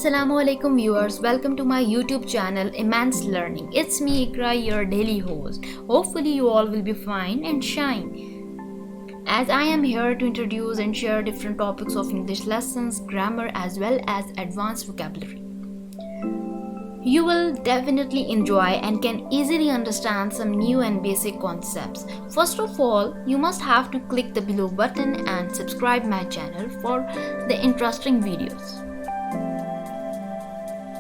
Assalamu alaikum viewers, welcome to my YouTube channel Immense Learning. It's me Ikra, your daily host. Hopefully you all will be fine and shine. As I am here to introduce and share different topics of English lessons, grammar as well as advanced vocabulary. You will definitely enjoy and can easily understand some new and basic concepts. First of all, you must have to click the below button and subscribe my channel for the interesting videos.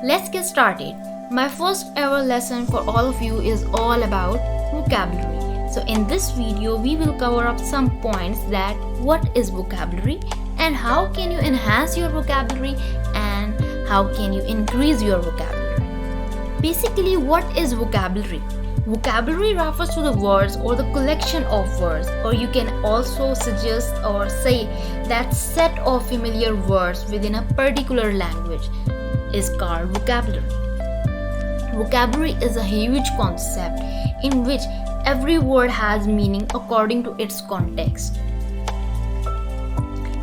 Let's get started. My first ever lesson for all of you is all about vocabulary. So in this video, we will cover up some points that what is vocabulary and how can you enhance your vocabulary and how can you increase your vocabulary. Basically, what is vocabulary? Vocabulary refers to the words or the collection of words, or you can also suggest or say that set of familiar words within a particular language is called vocabulary. Vocabulary is a huge concept in which every word has meaning according to its context.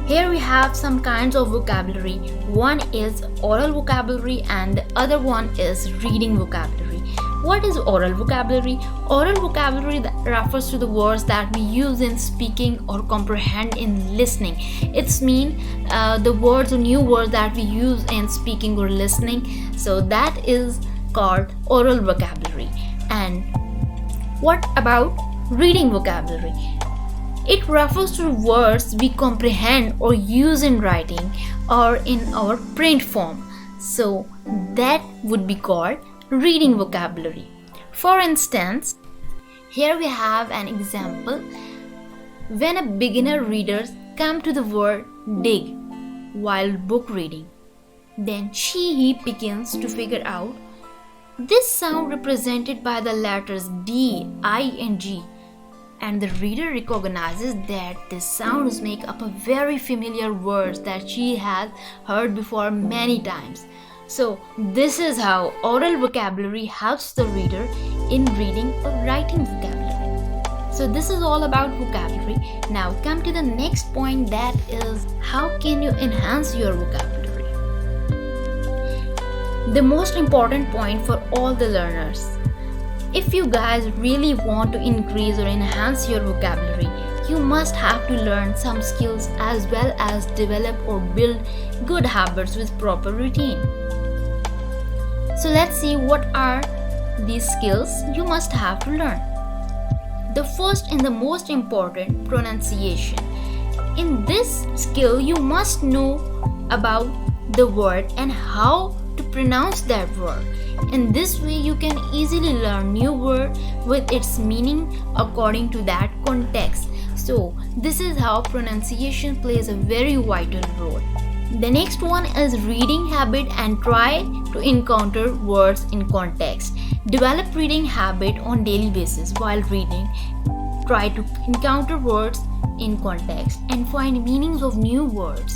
Here we have some kinds of vocabulary. One is oral vocabulary and the other one is reading vocabulary. What is oral vocabulary? Oral vocabulary refers to the words that we use in speaking or comprehend in listening. It's mean the words or new words that we use in speaking or listening. So that is called oral vocabulary. And what about reading vocabulary? It refers to words we comprehend or use in writing or in our print form. So that would be called reading vocabulary. For instance, here we have an example. When a beginner readers come to the word dig while book reading, then he begins to figure out this sound represented by the letters D, I and G, and the reader recognizes that these sounds make up a very familiar words that she has heard before many times. So this is how oral vocabulary helps the reader in reading or writing vocabulary. So this is all about vocabulary. Now come to the next point, that is how can you enhance your vocabulary? The most important point for all the learners. If you guys really want to increase or enhance your vocabulary, you must have to learn some skills as well as develop or build good habits with proper routine. So let's see what are these skills you must have to learn. The first and the most important, pronunciation. In this skill, you must know about the word and how to pronounce that word. In this way, you can easily learn new word with its meaning according to that context. So this is how pronunciation plays a very vital role. The next one is reading habit and try to encounter words in context. Develop reading habit on daily basis while reading. Try to encounter words in context and find meanings of new words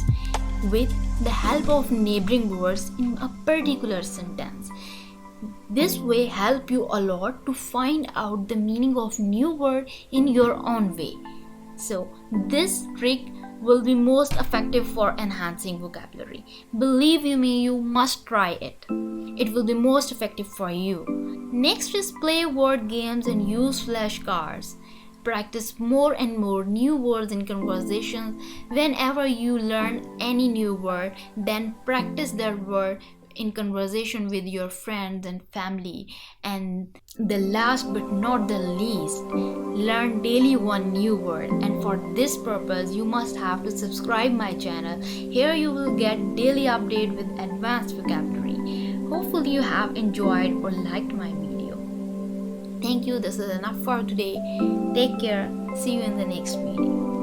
with the help of neighboring words in a particular sentence. This way help you a lot to find out the meaning of new word in your own way. So this trick will be most effective for enhancing vocabulary. Believe you me, you must try it. It will be most effective for you. Next is play word games and use flashcards. Practice more and more new words in conversations. Whenever you learn any new word, then practice that word in conversation with your friends and family. And the last but not the least, learn daily one new word, and for this purpose you must have to subscribe my channel. Here you will get daily update with advanced vocabulary. Hopefully you have enjoyed or liked my video. Thank you. This is enough for today. Take care. See you in the next video.